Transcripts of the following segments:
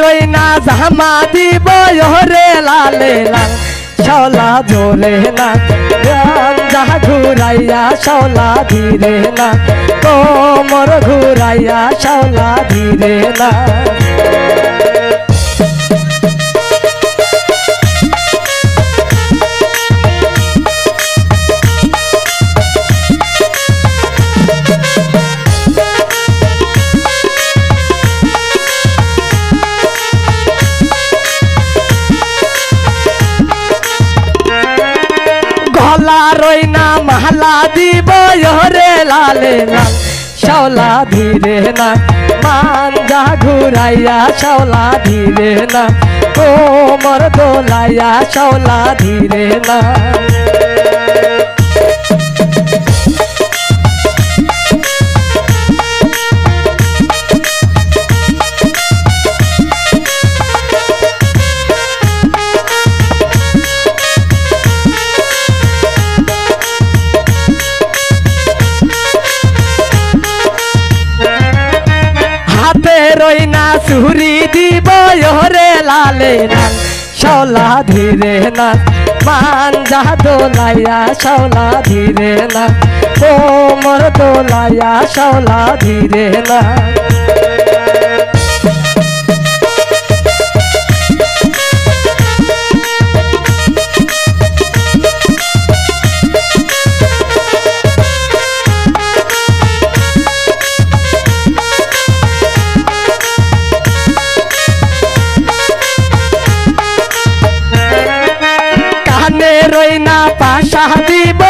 রইনা জামা দিব রে লালে লাল শাওলা জোরে না যা ঘুরাইয়া শাওলা ধীরে না কোমর ঘুরাইয়া শাওলা ধীরে না রইনা মালা দিব রে লালে লাল শাওলা ধীরে না মান যা ঘুরাইয়া শাওলা ধীরে না কোমর দোলাইয়া শাওলা ধীরে না রইনা সুরি দিব রে লালে লাল শাওলা ধীরে না মান যা দোলাইয়া শাওলা ধীরে না কোমর দোলাইয়া শাওলা ধীরে না রইনা পাশা দিব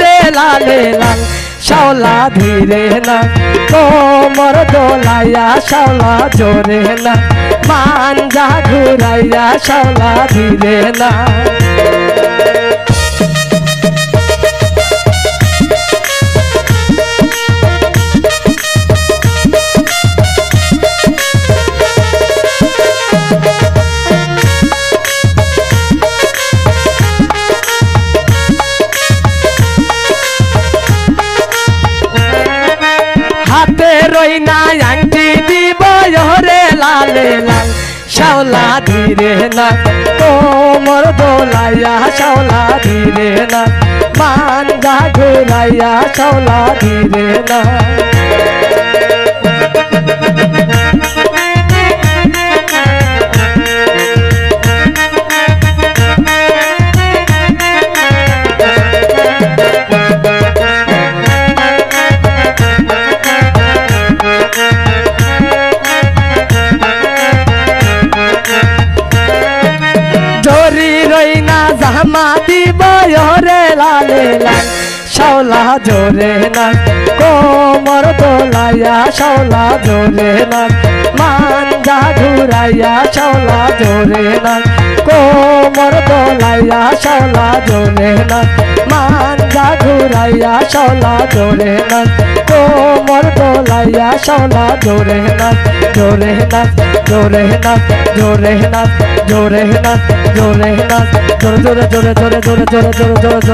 রে লালে লাল শাওলা ধীরে না কোমর দোলাইয়া শাওলা জোরে না মান যা ঘুরাইয়া শাওলা ধীরে না রইনা আংটি দিব রে লালে লাল শাওলা ধীরে না কোমর দোলাইয়া শাওলা ধীরে না মান যা ঘুরাইয়া শাওলা ধীরে না জামা দিব রে লালে লাল শাওলা জোরে না কোমর দোলাইয়া শাওলা জোরে না মান যা ঘুরাইয়া শাওলা জোরে না কোমর দোলাইয়া শাওলা জোরে না মান যা ঘুরাইয়া শাওলা জোরে না কোমর দোলাইয়া শাওলা জোরে না জোরে না জোরে না জোরে না জোরে না জোরে না জোরে জোরে জোরে জোরে জোরে জোরে জোরে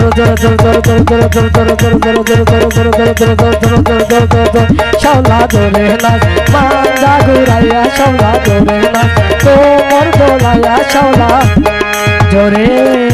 জোরে জোরে শাওলা জোরে না মান যা ঘুরাইয়া শাওলা জোরে না কোমর দোলাইয়া শাওলা জোরে